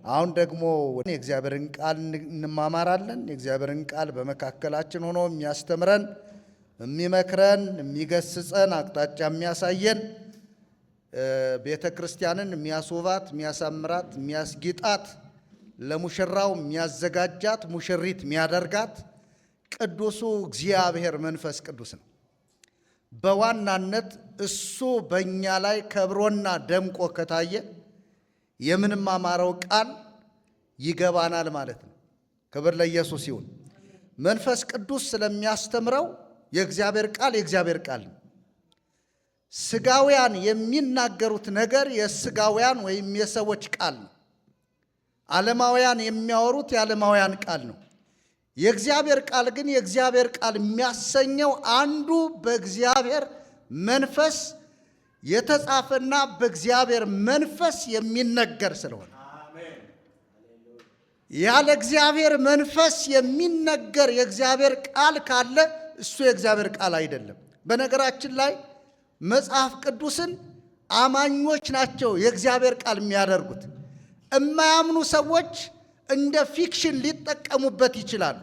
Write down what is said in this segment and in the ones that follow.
አሁን ደግሞ የእግዚአብሔርን ቃል እንማማራለን። የእግዚአብሔርን ቃል በመካከላችን ሆኖ የሚያስተምረን፣ የሚመክረን፣ የሚገስጸን፣ አቅጣጫ የሚያሳየን፣ ቤተ ክርስቲያንን የሚያስውባት፣ የሚያሳምራት፣ የሚያስጊጣት፣ ለሙሽራው የሚያዘጋጃት፣ ሙሽሪት የሚያደርጋት ቅዱሱ እግዚአብሔር መንፈስ ቅዱስ ነው። በዋናነት እሱ በእኛ ላይ ከብሮና ደምቆ ከታየ የምንማማረው ቃል ይገባናል ማለት ነው። ክብር ለኢየሱስ ይሁን። መንፈስ ቅዱስ ስለሚያስተምረው የእግዚአብሔር ቃል ነው። ስጋውያን የሚናገሩት ነገር የስጋውያን ወይም የሰዎች ቃል ነው። ዓለማውያን የሚያወሩት የዓለማውያን ቃል ነው። የእግዚአብሔር ቃል ግን የእግዚአብሔር ቃል የሚያሰኘው አንዱ በእግዚአብሔር መንፈስ የተጻፈና በእግዚአብሔር መንፈስ የሚነገር ስለሆነ ያለ እግዚአብሔር መንፈስ የሚነገር የእግዚአብሔር ቃል ካለ እሱ የእግዚአብሔር ቃል አይደለም። በነገራችን ላይ መጽሐፍ ቅዱስን አማኞች ናቸው የእግዚአብሔር ቃል የሚያደርጉት። የማያምኑ ሰዎች እንደ ፊክሽን ሊጠቀሙበት ይችላሉ፣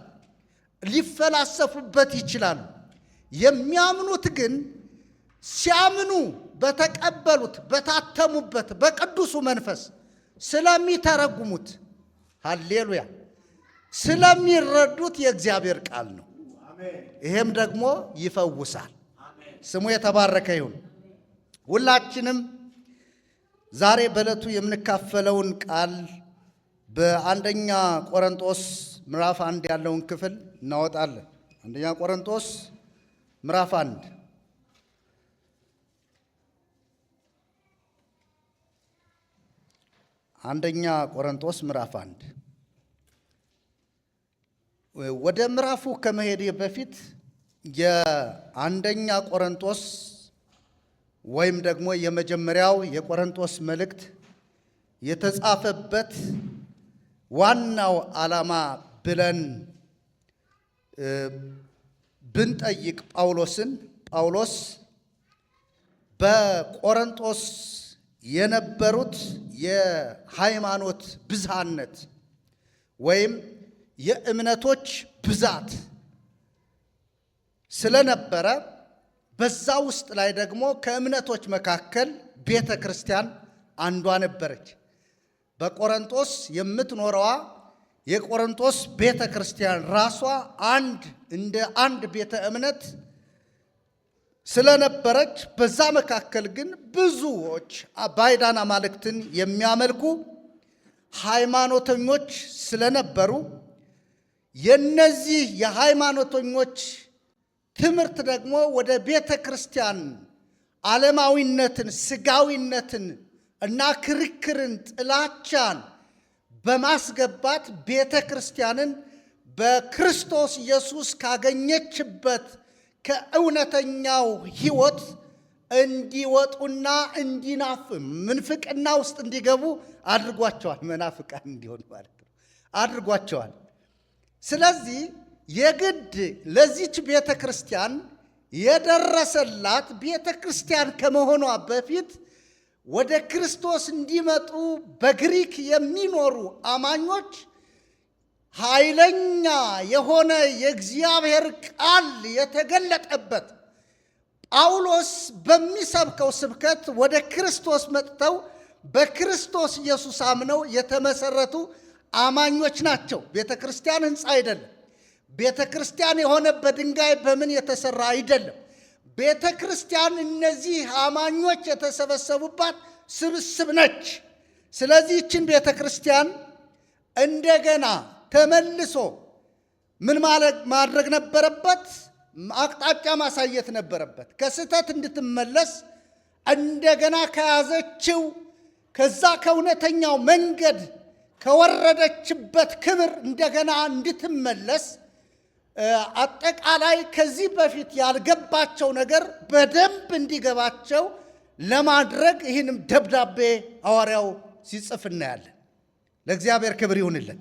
ሊፈላሰፉበት ይችላሉ። የሚያምኑት ግን ሲያምኑ በተቀበሉት በታተሙበት በቅዱሱ መንፈስ ስለሚተረጉሙት፣ ሃሌሉያ፣ ስለሚረዱት የእግዚአብሔር ቃል ነው። ይሄም ደግሞ ይፈውሳል። ስሙ የተባረከ ይሁን። ሁላችንም ዛሬ በዕለቱ የምንካፈለውን ቃል በአንደኛ ቆሮንቶስ ምዕራፍ 1 ያለውን ክፍል እናወጣለን። አንደኛ ቆሮንቶስ ምዕራፍ 1 አንደኛ ቆሮንቶስ ምዕራፍ 1። ወደ ምዕራፉ ከመሄድ በፊት የአንደኛ ቆሮንቶስ ወይም ደግሞ የመጀመሪያው የቆሮንቶስ መልእክት የተጻፈበት ዋናው ዓላማ ብለን ብንጠይቅ ጳውሎስ በቆሮንቶስ የነበሩት የሃይማኖት ብዝሃነት ወይም የእምነቶች ብዛት ስለነበረ በዛ ውስጥ ላይ ደግሞ ከእምነቶች መካከል ቤተ ክርስቲያን አንዷ ነበረች። በቆሮንቶስ የምትኖረዋ የቆሮንቶስ ቤተ ክርስቲያን ራሷ እንደ አንድ ቤተ እምነት ስለነበረች፣ በዛ መካከል ግን ብዙዎች ባዕዳን አማልክትን የሚያመልኩ ሃይማኖተኞች ስለነበሩ የነዚህ የሃይማኖተኞች ትምህርት ደግሞ ወደ ቤተ ክርስቲያን ዓለማዊነትን፣ ስጋዊነትን እና ክርክርን፣ ጥላቻን በማስገባት ቤተ ክርስቲያንን በክርስቶስ ኢየሱስ ካገኘችበት ከእውነተኛው ሕይወት እንዲወጡና ምንፍቅና ውስጥ እንዲገቡ አድርጓቸዋል። መናፍቃን እንዲሆኑ ማለት ነው አድርጓቸዋል። ስለዚህ የግድ ለዚች ቤተ ክርስቲያን የደረሰላት ቤተ ክርስቲያን ከመሆኗ በፊት ወደ ክርስቶስ እንዲመጡ በግሪክ የሚኖሩ አማኞች ኃይለኛ የሆነ የእግዚአብሔር ቃል የተገለጠበት ጳውሎስ በሚሰብከው ስብከት ወደ ክርስቶስ መጥተው በክርስቶስ ኢየሱስ አምነው የተመሰረቱ አማኞች ናቸው። ቤተ ክርስቲያን ሕንፃ አይደለም። ቤተ ክርስቲያን የሆነ በድንጋይ በምን የተሰራ አይደለም። ቤተ ክርስቲያን እነዚህ አማኞች የተሰበሰቡባት ስብስብ ነች። ስለዚህ ይህችን ቤተ ክርስቲያን እንደገና ተመልሶ ምን ማድረግ ነበረበት? አቅጣጫ ማሳየት ነበረበት። ከስህተት እንድትመለስ እንደገና ከያዘችው ከዛ ከእውነተኛው መንገድ ከወረደችበት ክብር እንደገና እንድትመለስ አጠቃላይ ከዚህ በፊት ያልገባቸው ነገር በደንብ እንዲገባቸው ለማድረግ ይህንም ደብዳቤ ሐዋርያው ሲጽፍ እናያለን። ለእግዚአብሔር ክብር ይሁንልን።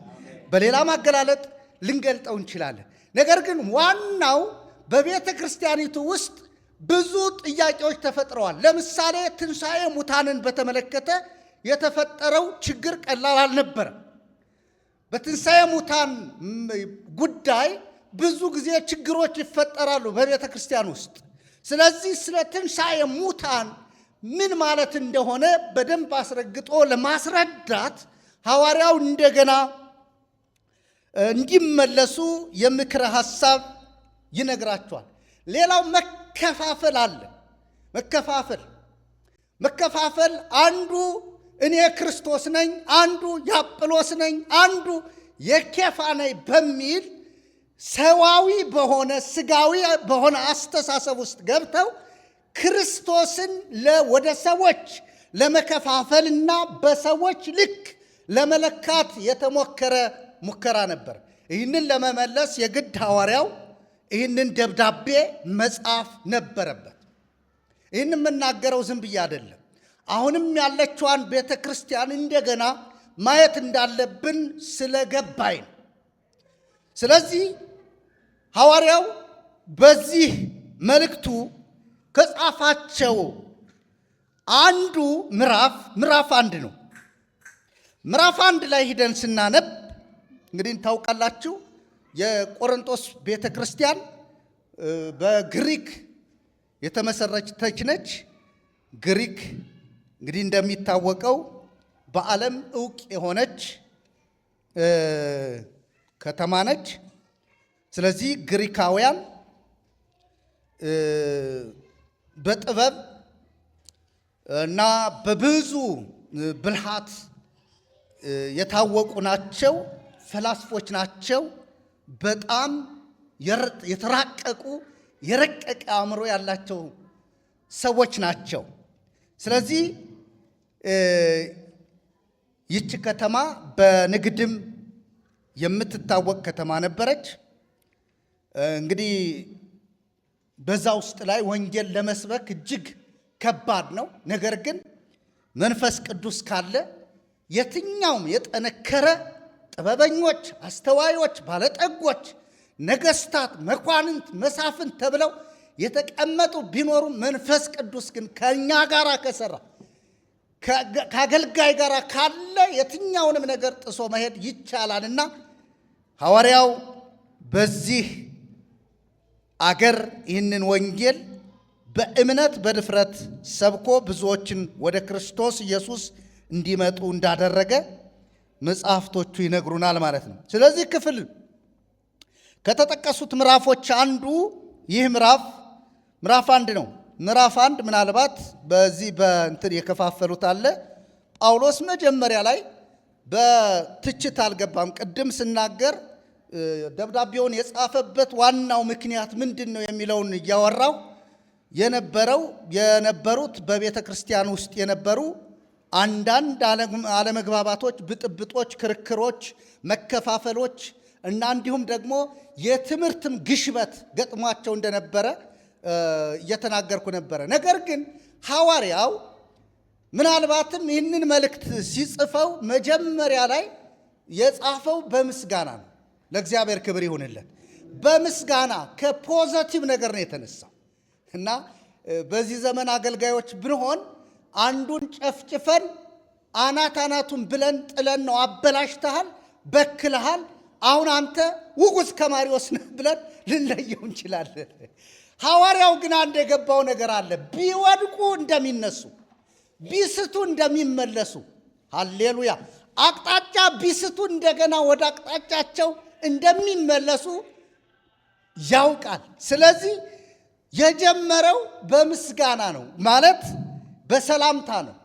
በሌላ ማገላለጥ ልንገልጠው እንችላለን። ነገር ግን ዋናው በቤተ ክርስቲያኒቱ ውስጥ ብዙ ጥያቄዎች ተፈጥረዋል። ለምሳሌ ትንሣኤ ሙታንን በተመለከተ የተፈጠረው ችግር ቀላል አልነበረም። በትንሣኤ ሙታን ጉዳይ ብዙ ጊዜ ችግሮች ይፈጠራሉ በቤተ ክርስቲያን ውስጥ። ስለዚህ ስለ ትንሣኤ ሙታን ምን ማለት እንደሆነ በደንብ አስረግጦ ለማስረዳት ሐዋርያው እንደገና እንዲመለሱ የምክረ ሐሳብ ይነግራቸዋል። ሌላው መከፋፈል አለ። መከፋፈል አንዱ እኔ ክርስቶስ ነኝ፣ አንዱ የአጵሎስ ነኝ፣ አንዱ የኬፋ ነኝ በሚል ሰዋዊ በሆነ ስጋዊ በሆነ አስተሳሰብ ውስጥ ገብተው ክርስቶስን ወደ ሰዎች ለመከፋፈልና በሰዎች ልክ ለመለካት የተሞከረ ሙከራ ነበር። ይህንን ለመመለስ የግድ ሐዋርያው ይህንን ደብዳቤ መጻፍ ነበረበት። ይህን የምናገረው ዝም ብዬ አይደለም። አሁንም ያለችዋን ቤተ ክርስቲያን እንደገና ማየት እንዳለብን ስለገባኝ ነው። ስለዚህ ሐዋርያው በዚህ መልእክቱ ከጻፋቸው አንዱ ምዕራፍ 1 ነው። ምዕራፍ 1 ላይ ሂደን ስናነብ እንግዲህ ታውቃላችሁ የቆሮንቶስ ቤተ ክርስቲያን በግሪክ የተመሰረተች ነች። ግሪክ እንግዲህ እንደሚታወቀው በዓለም ዕውቅ የሆነች ከተማ ነች። ስለዚህ ግሪካውያን በጥበብ እና በብዙ ብልሃት የታወቁ ናቸው። ፈላስፎች ናቸው። በጣም የተራቀቁ የረቀቀ አእምሮ ያላቸው ሰዎች ናቸው። ስለዚህ ይህች ከተማ በንግድም የምትታወቅ ከተማ ነበረች። እንግዲህ በዛ ውስጥ ላይ ወንጌል ለመስበክ እጅግ ከባድ ነው። ነገር ግን መንፈስ ቅዱስ ካለ የትኛውም የጠነከረ ጥበበኞች፣ አስተዋዮች፣ ባለጠጎች፣ ነገስታት፣ መኳንንት፣ መሳፍንት ተብለው የተቀመጡ ቢኖሩ መንፈስ ቅዱስ ግን ከኛ ጋር ከሰራ ከአገልጋይ ጋር ካለ የትኛውንም ነገር ጥሶ መሄድ ይቻላልና ሐዋርያው በዚህ አገር ይህንን ወንጌል በእምነት በድፍረት ሰብኮ ብዙዎችን ወደ ክርስቶስ ኢየሱስ እንዲመጡ እንዳደረገ መጽሐፍቶቹ ይነግሩናል ማለት ነው። ስለዚህ ክፍል ከተጠቀሱት ምዕራፎች አንዱ ይህ ምዕራፍ 1 ነው። ምዕራፍ 1 ምናልባት በዚህ በእንትን የከፋፈሉት አለ። ጳውሎስ መጀመሪያ ላይ በትችት አልገባም። ቅድም ስናገር ደብዳቤውን የጻፈበት ዋናው ምክንያት ምንድን ነው የሚለውን እያወራው የነበሩት በቤተ ክርስቲያን ውስጥ የነበሩ አንዳንድ አለመግባባቶች፣ ብጥብጦች፣ ክርክሮች፣ መከፋፈሎች እና እንዲሁም ደግሞ የትምህርትም ግሽበት ገጥሟቸው እንደነበረ እየተናገርኩ ነበረ። ነገር ግን ሐዋርያው ምናልባትም ይህንን መልእክት ሲጽፈው መጀመሪያ ላይ የጻፈው በምስጋና ነው። ለእግዚአብሔር ክብር ይሁንለት። በምስጋና ከፖዘቲቭ ነገር ነው የተነሳው እና በዚህ ዘመን አገልጋዮች ብንሆን አንዱን ጨፍጭፈን አናቱን ብለን ጥለን ነው አበላሽተሃል፣ በክልሃል፣ አሁን አንተ ውጉዝ ከማሪዎስ ነህ ብለን ልንለየው እንችላለን። ሐዋርያው ግን አንድ የገባው ነገር አለ። ቢወድቁ እንደሚነሱ፣ ቢስቱ እንደሚመለሱ፣ ሃሌሉያ፣ አቅጣጫ ቢስቱ እንደገና ወደ አቅጣጫቸው እንደሚመለሱ ያውቃል። ስለዚህ የጀመረው በምስጋና ነው፣ ማለት በሰላምታ ነው።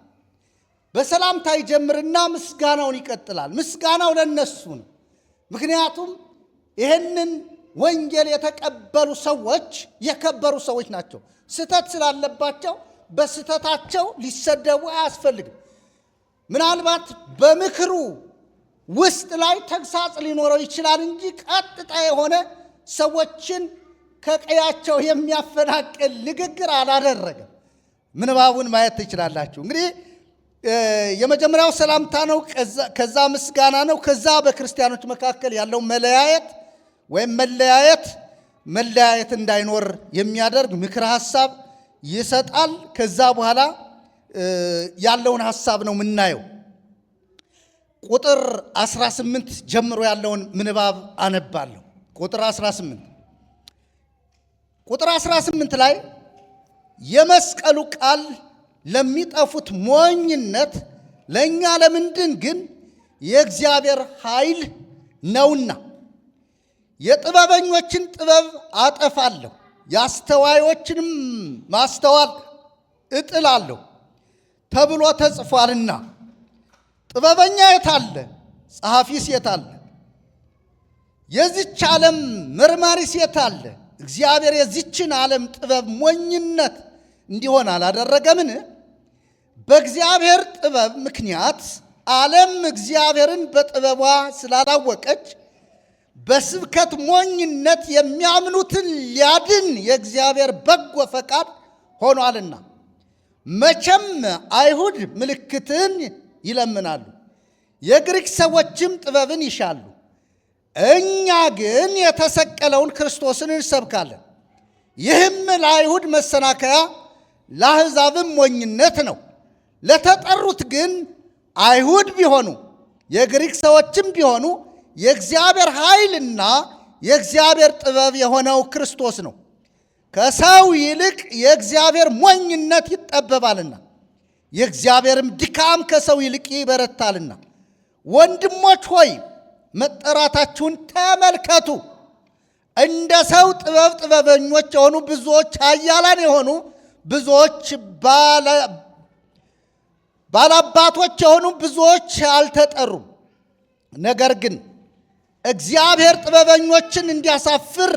በሰላምታ ይጀምርና ምስጋናውን ይቀጥላል። ምስጋናው ለነሱ ነው። ምክንያቱም ይህንን ወንጌል የተቀበሉ ሰዎች የከበሩ ሰዎች ናቸው። ስህተት ስላለባቸው በስህተታቸው ሊሰደቡ አያስፈልግም። ምናልባት በምክሩ ውስጥ ላይ ተግሳጽ ሊኖረው ይችላል እንጂ ቀጥታ የሆነ ሰዎችን ከቀያቸው የሚያፈናቅል ንግግር አላደረገም። ምንባቡን ማየት ትችላላችሁ። እንግዲህ የመጀመሪያው ሰላምታ ነው፣ ከዛ ምስጋና ነው፣ ከዛ በክርስቲያኖች መካከል ያለው መለያየት እንዳይኖር የሚያደርግ ምክረ ሐሳብ ይሰጣል። ከዛ በኋላ ያለውን ሐሳብ ነው የምናየው። ቁጥር 18 ጀምሮ ያለውን ምንባብ አነባለሁ። ቁጥር 18 ላይ የመስቀሉ ቃል ለሚጠፉት ሞኝነት፣ ለእኛ ለምንድን ግን የእግዚአብሔር ኃይል ነውና። የጥበበኞችን ጥበብ አጠፋለሁ፣ የአስተዋዮችንም ማስተዋል እጥላለሁ ተብሎ ተጽፏልና። ጥበበኛ የት አለ? ጸሐፊስ የት አለ? የዚች ዓለም መርማሪስ የት አለ? እግዚአብሔር የዚችን ዓለም ጥበብ ሞኝነት እንዲሆን አላደረገምን? በእግዚአብሔር ጥበብ ምክንያት ዓለም እግዚአብሔርን በጥበቧ ስላላወቀች በስብከት ሞኝነት የሚያምኑትን ሊያድን የእግዚአብሔር በጎ ፈቃድ ሆኗልና። መቼም አይሁድ ምልክትን ይለምናሉ፣ የግሪክ ሰዎችም ጥበብን ይሻሉ። እኛ ግን የተሰቀለውን ክርስቶስን እንሰብካለን። ይህም ለአይሁድ መሰናከያ ለአሕዛብም ሞኝነት ነው። ለተጠሩት ግን አይሁድ ቢሆኑ የግሪክ ሰዎችም ቢሆኑ የእግዚአብሔር ኃይልና የእግዚአብሔር ጥበብ የሆነው ክርስቶስ ነው። ከሰው ይልቅ የእግዚአብሔር ሞኝነት ይጠበባልና የእግዚአብሔርም ድካም ከሰው ይልቅ ይበረታልና። ወንድሞች ሆይ መጠራታችሁን ተመልከቱ። እንደ ሰው ጥበብ ጥበበኞች የሆኑ ብዙዎች፣ ኃያላን የሆኑ ብዙዎች፣ ባላባቶች የሆኑ ብዙዎች አልተጠሩም። ነገር ግን እግዚአብሔር ጥበበኞችን እንዲያሳፍር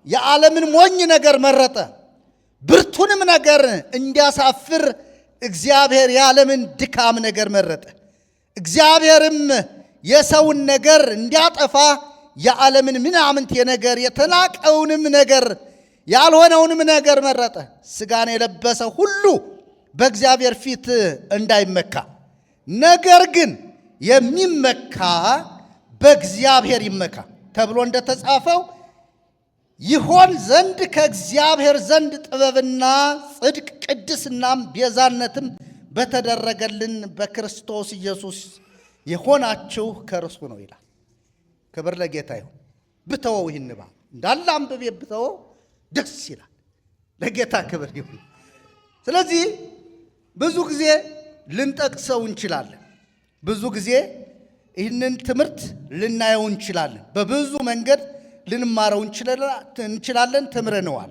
የዓለምን ሞኝ ነገር መረጠ። ብርቱንም ነገር እንዲያሳፍር እግዚአብሔር የዓለምን ድካም ነገር መረጠ። እግዚአብሔርም የሰውን ነገር እንዲያጠፋ የዓለምን ምናምንቴ ነገር፣ የተናቀውንም ነገር፣ ያልሆነውንም ነገር መረጠ። ሥጋን የለበሰ ሁሉ በእግዚአብሔር ፊት እንዳይመካ፣ ነገር ግን የሚመካ በእግዚአብሔር ይመካ ተብሎ እንደተጻፈው ይሆን ዘንድ ከእግዚአብሔር ዘንድ ጥበብና ጽድቅ ቅድስናም ቤዛነትም በተደረገልን በክርስቶስ ኢየሱስ የሆናችሁ ከእርሱ ነው ይላል። ክብር ለጌታ ይሁን። ብተወው ይህን ንባብ እንዳለ አንብቤ ብተወው ደስ ይላል። ለጌታ ክብር ይሁን። ስለዚህ ብዙ ጊዜ ልንጠቅሰው እንችላለን። ብዙ ጊዜ ይህንን ትምህርት ልናየው እንችላለን። በብዙ መንገድ ልንማረው እንችላለን፣ ተምረነዋል።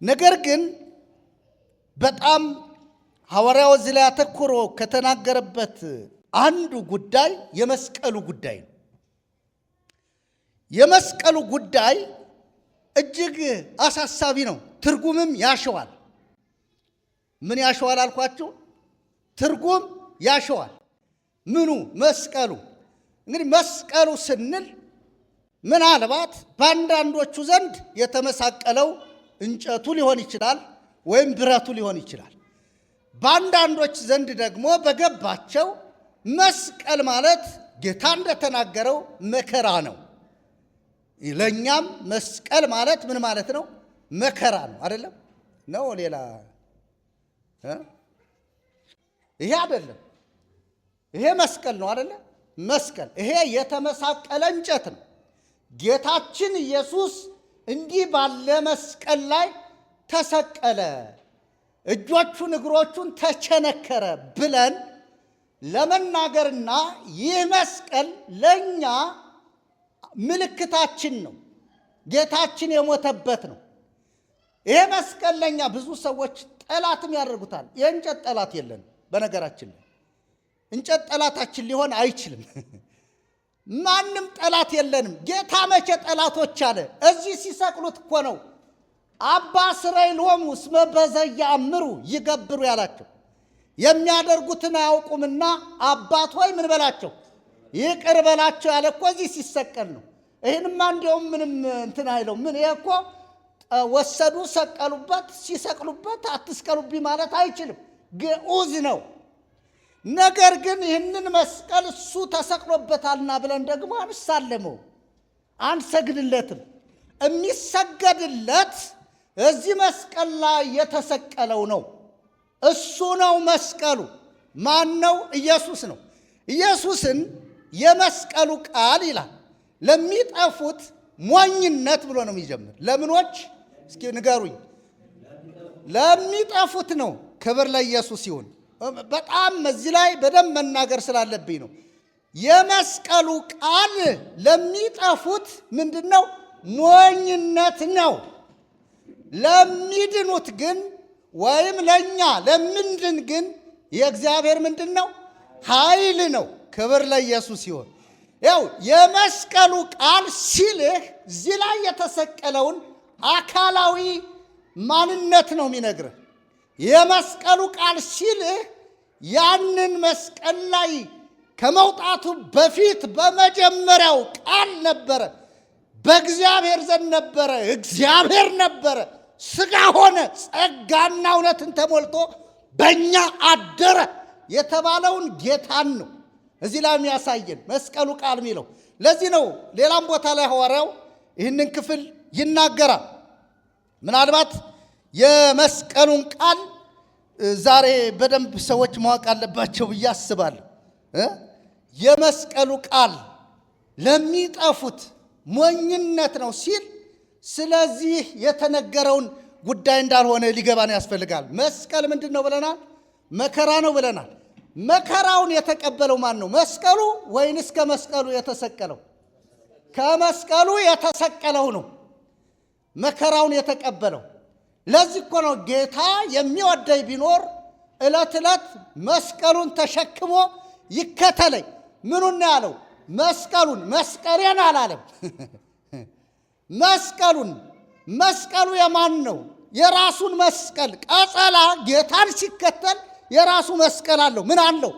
ነገር ግን በጣም ሐዋርያው እዚህ ላይ አተኩሮ ከተናገረበት አንዱ ጉዳይ የመስቀሉ ጉዳይ ነው። የመስቀሉ ጉዳይ እጅግ አሳሳቢ ነው። ትርጉምም ያሸዋል። ምን ያሸዋል አልኳችሁ? ትርጉም ያሸዋል። ምኑ? መስቀሉ። እንግዲህ መስቀሉ ስንል ምናልባት በአንዳንዶቹ ዘንድ የተመሳቀለው እንጨቱ ሊሆን ይችላል፣ ወይም ብረቱ ሊሆን ይችላል። በአንዳንዶች ዘንድ ደግሞ በገባቸው መስቀል ማለት ጌታ እንደተናገረው መከራ ነው። ለእኛም መስቀል ማለት ምን ማለት ነው? መከራ ነው። አይደለም ነው? ሌላ ይሄ አይደለም። ይሄ መስቀል ነው አይደለ? መስቀል ይሄ የተመሳቀለ እንጨት ነው። ጌታችን ኢየሱስ እንዲህ ባለ መስቀል ላይ ተሰቀለ፣ እጆቹን እግሮቹን ተቸነከረ ብለን ለመናገርና ይህ መስቀል ለእኛ ምልክታችን ነው። ጌታችን የሞተበት ነው። ይሄ መስቀል ለእኛ ብዙ ሰዎች ጠላትም ያደርጉታል። የእንጨት ጠላት የለንም። በነገራችን ላይ እንጨት ጠላታችን ሊሆን አይችልም። ማንም ጠላት የለንም። ጌታ መቼ ጠላቶች አለ? እዚህ ሲሰቅሉት እኮ ነው አባ እስራኤሎሙ እስመ በዘየአምሩ ይገብሩ ያላቸው። የሚያደርጉትን አያውቁምና አባት ሆይ ምን በላቸው? ይቅር በላቸው ያለ እኮ እዚህ ሲሰቀል ነው። ይህንማ እንዲያውም ምንም እንትን አይለው። ምን ይሄ እኮ ወሰዱ፣ ሰቀሉበት። ሲሰቅሉበት አትስቀሉብኝ ማለት አይችልም፣ ግዑዝ ነው። ነገር ግን ይህንን መስቀል እሱ ተሰቅሎበታልና ብለን ደግሞ አንሳለመው፣ አንሰግድለትም። የሚሰገድለት እዚህ መስቀል ላይ የተሰቀለው ነው። እሱ ነው መስቀሉ። ማን ነው? ኢየሱስ ነው። ኢየሱስን የመስቀሉ ቃል ይላል ለሚጠፉት ሞኝነት ብሎ ነው የሚጀምር። ለምኖች እስኪ ንገሩኝ? ለሚጠፉት ነው። ክብር ለኢየሱስ ይሁን። በጣም እዚህ ላይ በደንብ መናገር ስላለብኝ ነው። የመስቀሉ ቃል ለሚጠፉት ምንድን ነው? ሞኝነት ነው። ለሚድኑት ግን ወይም ለእኛ ለምንድን ግን የእግዚአብሔር ምንድን ነው? ኃይል ነው። ክብር ለኢየሱስ ይሁን። ያው የመስቀሉ ቃል ሲልህ እዚህ ላይ የተሰቀለውን አካላዊ ማንነት ነው የሚነግርህ። የመስቀሉ ቃል ሲልህ ያንን መስቀል ላይ ከመውጣቱ በፊት በመጀመሪያው ቃል ነበረ፣ በእግዚአብሔር ዘንድ ነበረ፣ እግዚአብሔር ነበረ፣ ሥጋ ሆነ፣ ጸጋና እውነትን ተሞልቶ በእኛ አደረ የተባለውን ጌታን ነው እዚህ ላይ የሚያሳየን መስቀሉ ቃል የሚለው። ለዚህ ነው ሌላም ቦታ ላይ ሐዋርያው ይህንን ክፍል ይናገራል። ምናልባት የመስቀሉን ቃል ዛሬ በደንብ ሰዎች ማወቅ አለባቸው ብዬ አስባለሁ። የመስቀሉ ቃል ለሚጠፉት ሞኝነት ነው ሲል ስለዚህ የተነገረውን ጉዳይ እንዳልሆነ ሊገባን ያስፈልጋል። መስቀል ምንድን ነው ብለናል? መከራ ነው ብለናል። መከራውን የተቀበለው ማን ነው? መስቀሉ ወይንስ ከመስቀሉ የተሰቀለው? ከመስቀሉ የተሰቀለው ነው መከራውን የተቀበለው። ለዚህ እኮ ነው ጌታ የሚወደኝ ቢኖር ዕለት ዕለት መስቀሉን ተሸክሞ ይከተለኝ። ምኑን ነው ያለው? መስቀሉን። መስቀሌን አላለም። መስቀሉን። መስቀሉ የማን ነው? የራሱን መስቀል። ቀጸላ ጌታን ሲከተል የራሱ መስቀል አለው። ምን አለው?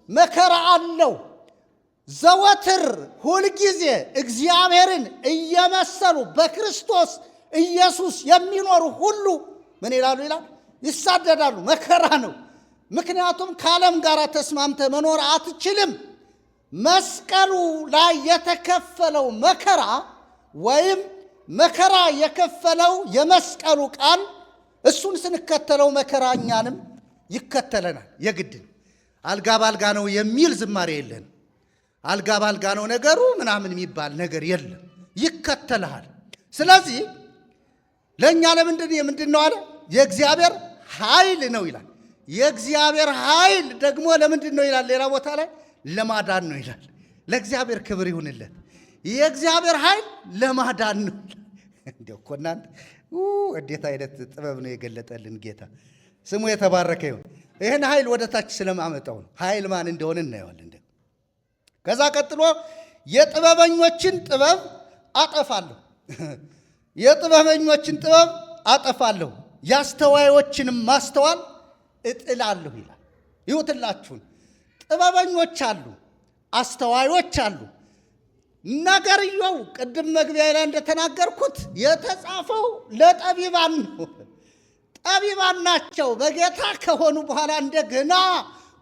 መከራ አለው። ዘወትር ሁልጊዜ እግዚአብሔርን እየመሰሉ በክርስቶስ ኢየሱስ የሚኖሩ ሁሉ ምን ይላሉ ይላል? ይሳደዳሉ። መከራ ነው። ምክንያቱም ከዓለም ጋር ተስማምተ መኖር አትችልም። መስቀሉ ላይ የተከፈለው መከራ ወይም መከራ የከፈለው የመስቀሉ ቃል እሱን ስንከተለው መከራ እኛንም ይከተለናል። የግድን አልጋ ባልጋ ነው የሚል ዝማሬ የለን። አልጋ ባልጋ ነው ነገሩ ምናምን የሚባል ነገር የለም። ይከተልሃል። ስለዚህ ለእኛ ለምንድን ነው አለ? የእግዚአብሔር ኃይል ነው ይላል። የእግዚአብሔር ኃይል ደግሞ ለምንድን ነው ይላል? ሌላ ቦታ ላይ ለማዳን ነው ይላል። ለእግዚአብሔር ክብር ይሁንለት። የእግዚአብሔር ኃይል ለማዳን ነው። እንዲያው እኮ እናንተ እንዴት አይነት ጥበብ ነው የገለጠልን ጌታ፣ ስሙ የተባረከ ይሁን። ይህን ኃይል ወደ ታች ስለማመጣው ነው። ኃይል ማን እንደሆነ እናየዋለን። ከዛ ቀጥሎ የጥበበኞችን ጥበብ አጠፋለሁ፣ የጥበበኞችን ጥበብ አጠፋለሁ፣ የአስተዋዮችንም ማስተዋል እጥላለሁ ይላል። ይሁትላችሁን ጥበበኞች አሉ፣ አስተዋዮች አሉ። ነገርየው ቅድም መግቢያ ላይ እንደተናገርኩት የተጻፈው ለጠቢባን ነው። ጠቢባን ናቸው። በጌታ ከሆኑ በኋላ እንደገና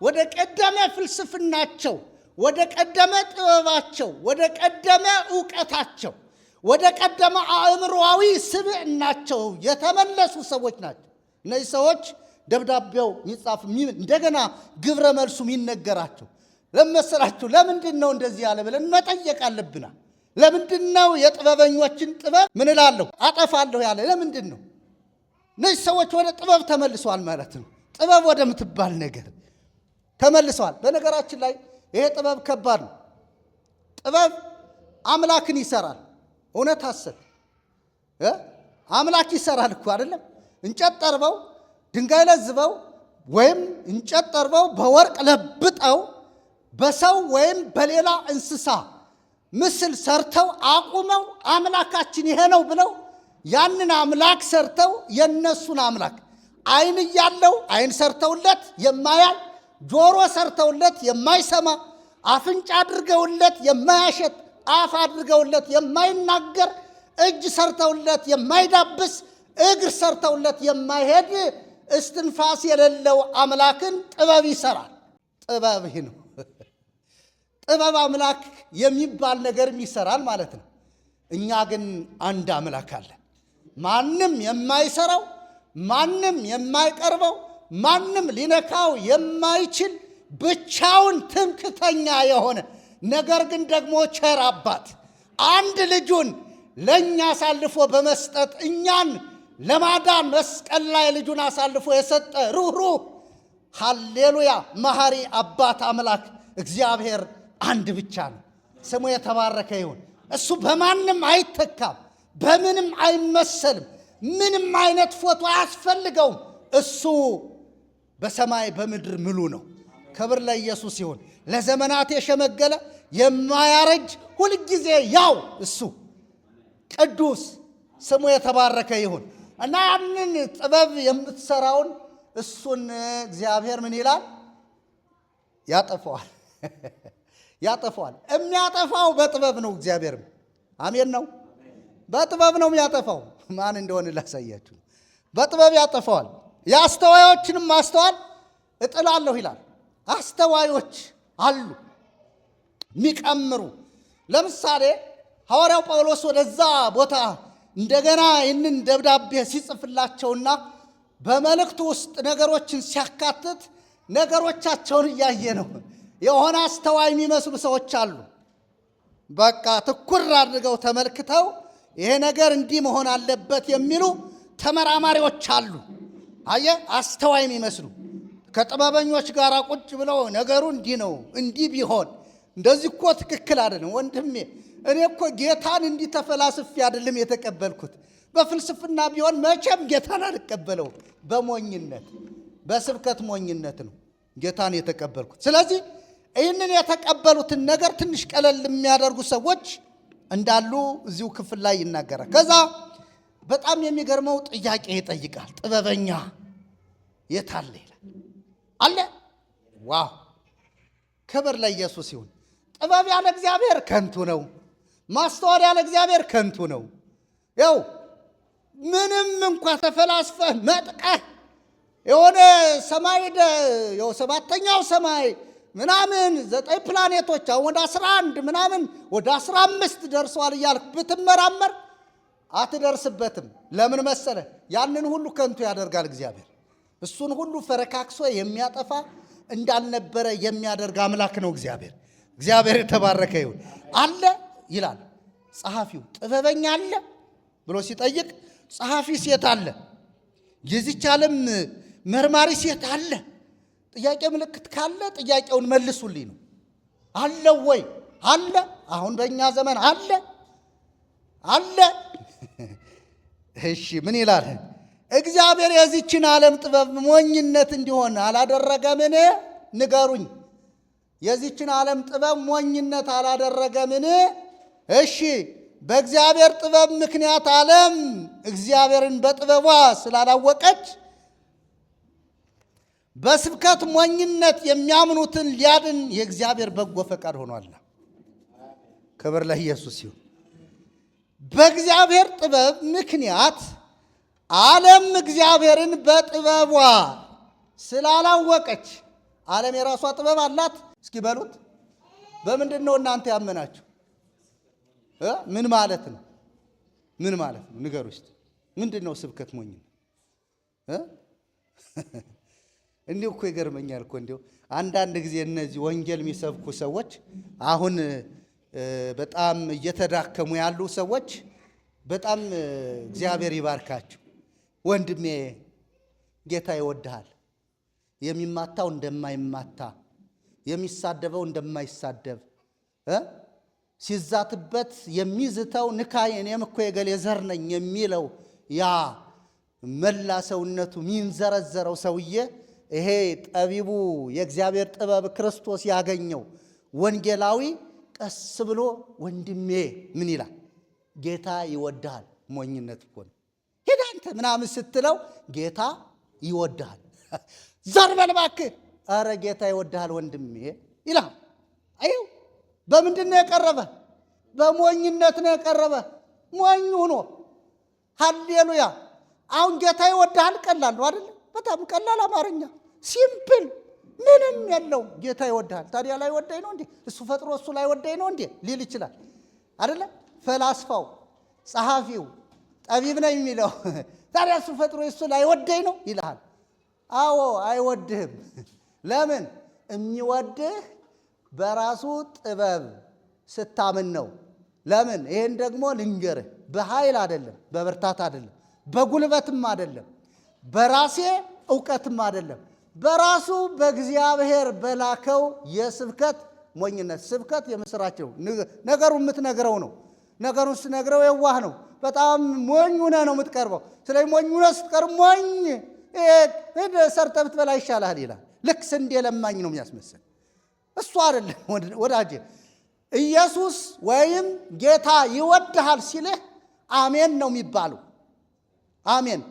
ወደ ቀደመ ፍልስፍናቸው፣ ወደ ቀደመ ጥበባቸው፣ ወደ ቀደመ ዕውቀታቸው፣ ወደ ቀደመ አእምሮአዊ ስብዕናቸው የተመለሱ ሰዎች ናቸው። እነዚህ ሰዎች ደብዳቤው የሚጻፍ እንደገና ግብረ መልሱ የሚነገራቸው ለመሰላችሁ ለምንድን ነው እንደዚህ ያለ ብለን መጠየቅ አለብናል። ለምንድን ነው የጥበበኞችን ጥበብ ምን እላለሁ አጠፋለሁ ያለ? ለምንድን ነው? እነዚህ ሰዎች ወደ ጥበብ ተመልሰዋል ማለት ነው። ጥበብ ወደ ምትባል ነገር ተመልሰዋል። በነገራችን ላይ ይሄ ጥበብ ከባድ ነው። ጥበብ አምላክን ይሰራል። እውነት ሐሰት? አምላክ ይሰራል እኮ አይደለም። እንጨት ጠርበው ድንጋይ ለዝበው ወይም እንጨት ጠርበው በወርቅ ለብጠው በሰው ወይም በሌላ እንስሳ ምስል ሰርተው አቁመው አምላካችን ይሄ ነው ብለው ያንን አምላክ ሰርተው የነሱን አምላክ ዓይን እያለው ዓይን ሰርተውለት የማያይ፣ ጆሮ ሰርተውለት የማይሰማ፣ አፍንጫ አድርገውለት የማያሸት፣ አፍ አድርገውለት የማይናገር፣ እጅ ሰርተውለት የማይዳብስ፣ እግር ሰርተውለት የማይሄድ እስትንፋስ የሌለው አምላክን ጥበብ ይሰራል። ጥበብ ይህ ነው። ጥበብ አምላክ የሚባል ነገርም ይሰራል ማለት ነው። እኛ ግን አንድ አምላክ አለ። ማንም የማይሰራው፣ ማንም የማይቀርበው፣ ማንም ሊነካው የማይችል ብቻውን ትምክተኛ የሆነ ነገር ግን ደግሞ ቸር አባት አንድ ልጁን ለእኛ አሳልፎ በመስጠት እኛን ለማዳን መስቀል ላይ ልጁን አሳልፎ የሰጠ ሩህሩህ ሃሌሉያ መሐሪ አባት አምላክ እግዚአብሔር አንድ ብቻ ነው። ስሙ የተባረከ ይሁን። እሱ በማንም አይተካም፣ በምንም አይመሰልም፣ ምንም አይነት ፎቶ አያስፈልገውም። እሱ በሰማይ በምድር ምሉ ነው። ክብር ለኢየሱስ ይሁን። ለዘመናት የሸመገለ የማያረጅ ሁልጊዜ ያው እሱ ቅዱስ ስሙ የተባረከ ይሁን እና ያንን ጥበብ የምትሰራውን እሱን እግዚአብሔር ምን ይላል? ያጠፋዋል። ያጠፋዋል። የሚያጠፋው በጥበብ ነው። እግዚአብሔርም አሜን ነው። በጥበብ ነው የሚያጠፋው። ማን እንደሆነ ላሳያችሁ። በጥበብ ያጠፋዋል። የአስተዋዮችንም ማስተዋል እጥላለሁ ይላል። አስተዋዮች አሉ የሚቀምሩ። ለምሳሌ ሐዋርያው ጳውሎስ ወደዛ ቦታ እንደገና ይህንን ደብዳቤ ሲጽፍላቸውና በመልእክቱ ውስጥ ነገሮችን ሲያካትት ነገሮቻቸውን እያየ ነው። የሆነ አስተዋይ የሚመስሉ ሰዎች አሉ። በቃ ትኩር አድርገው ተመልክተው ይሄ ነገር እንዲህ መሆን አለበት የሚሉ ተመራማሪዎች አሉ። አየ አስተዋይ የሚመስሉ ከጥበበኞች ጋር ቁጭ ብለው ነገሩ እንዲህ ነው፣ እንዲህ ቢሆን እንደዚህ እኮ ትክክል አይደለም። ወንድሜ እኔ እኮ ጌታን እንዲህ ተፈላስፌ አይደለም የተቀበልኩት። በፍልስፍና ቢሆን መቼም ጌታን አልቀበለው። በሞኝነት በስብከት ሞኝነት ነው ጌታን የተቀበልኩት። ስለዚህ ይህንን የተቀበሉትን ነገር ትንሽ ቀለል የሚያደርጉ ሰዎች እንዳሉ እዚሁ ክፍል ላይ ይናገራል። ከዛ በጣም የሚገርመው ጥያቄ ይጠይቃል። ጥበበኛ የት አለ ይላል። አለ። ዋው! ክብር ለኢየሱስ ይሁን። ጥበብ ያለ እግዚአብሔር ከንቱ ነው። ማስተዋል ያለ እግዚአብሔር ከንቱ ነው። ያው ምንም እንኳ ተፈላስፈህ መጥቀህ የሆነ ሰማይ ሰባተኛው ሰማይ ምናምን 9 ፕላኔቶች አሁን ወደ 11 ምናምን ወደ 15 ደርሰዋል እያልክ ብትመራመር አትደርስበትም። ለምን መሰለ? ያንን ሁሉ ከንቱ ያደርጋል እግዚአብሔር። እሱን ሁሉ ፈረካክሶ የሚያጠፋ እንዳልነበረ የሚያደርግ አምላክ ነው እግዚአብሔር። እግዚአብሔር የተባረከ ይሁን። አለ ይላል ጸሐፊው። ጥበበኛ አለ ብሎ ሲጠይቅ ጸሐፊ ሴት አለ? የዚች ዓለም መርማሪ ሴት አለ? ጥያቄ ምልክት ካለ ጥያቄውን መልሱልኝ ነው። አለ ወይ? አለ። አሁን በእኛ ዘመን አለ አለ። እሺ ምን ይላል? እግዚአብሔር የዚችን ዓለም ጥበብ ሞኝነት እንዲሆን አላደረገምን? ንገሩኝ። የዚችን ዓለም ጥበብ ሞኝነት አላደረገምን? እሺ በእግዚአብሔር ጥበብ ምክንያት ዓለም እግዚአብሔርን በጥበቧ ስላላወቀች በስብከት ሞኝነት የሚያምኑትን ሊያድን የእግዚአብሔር በጎ ፈቃድ ሆኗል። ክብር ለኢየሱስ ይሁን። በእግዚአብሔር ጥበብ ምክንያት ዓለም እግዚአብሔርን በጥበቧ ስላላወቀች። ዓለም የራሷ ጥበብ አላት። እስኪ በሉት፣ በምንድን ነው እናንተ ያመናችሁ? ምን ማለት ነው? ምን ማለት ነው? ንገሩ እስቲ። ምንድን ነው ስብከት ሞኝነት? እንዲሁ እኮ ይገርመኛል እኮ እንዲሁ አንዳንድ ጊዜ እነዚህ ወንጌል የሚሰብኩ ሰዎች አሁን በጣም እየተዳከሙ ያሉ ሰዎች በጣም እግዚአብሔር ይባርካቸው። ወንድሜ ጌታ ይወድሃል። የሚማታው እንደማይማታ፣ የሚሳደበው እንደማይሳደብ፣ ሲዛትበት የሚዝተው ንካይ እኔም እኮ የገሌ ዘር ነኝ የሚለው ያ መላ ሰውነቱ የሚንዘረዘረው ሰውዬ ይሄ ጠቢቡ የእግዚአብሔር ጥበብ ክርስቶስ ያገኘው ወንጌላዊ ቀስ ብሎ ወንድሜ ምን ይላል? ጌታ ይወድሃል። ሞኝነት እኮ ነው። ሄድ አንተ ምናምን ስትለው ጌታ ይወድሃል። ዘር በል እባክህ። ኧረ ጌታ ይወድሃል ወንድሜ ይላል። አየው፣ በምንድን ነው የቀረበ? በሞኝነት ነው የቀረበ። ሞኝ ሆኖ ሃሌሉያ። አሁን ጌታ ይወድሃል ቀላል ነው አይደል? በጣም ቀላል አማርኛ ሲምፕል፣ ምንም የለው። ጌታ ይወድሃል። ታዲያ ላይ ወደኝ ነው እንዴ? እሱ ፈጥሮ እሱ ላይ ወደኝ ነው እንዴ ሊል ይችላል አይደለ? ፈላስፋው፣ ጸሐፊው፣ ጠቢብ ነው የሚለው ታዲያ እሱ ፈጥሮ እሱ ላይ ወደኝ ነው ይልሃል። አዎ አይወድህም። ለምን? የሚወድህ በራሱ ጥበብ ስታምን ነው። ለምን? ይሄን ደግሞ ልንገርህ፣ በኃይል አይደለም፣ በብርታት አይደለም፣ በጉልበትም አይደለም፣ በራሴ ዕውቀትም አይደለም፣ በራሱ በእግዚአብሔር በላከው የስብከት ሞኝነት። ስብከት የምስራች ነው። ነገሩን የምትነግረው ነው። ነገሩን ስትነግረው የዋህ ነው። በጣም ሞኝ ሆነህ ነው የምትቀርበው። ስለዚህ ሞኝ ሆነህ ስትቀርብ ሞኝ ሰርተህ ብትበላ ይሻልሃል ይላል። ልክ ስንዴ ለማኝ ነው የሚያስመስል። እሱ አይደለም ወዳጄ። ኢየሱስ ወይም ጌታ ይወድሃል ሲልህ አሜን ነው የሚባለው። አሜን።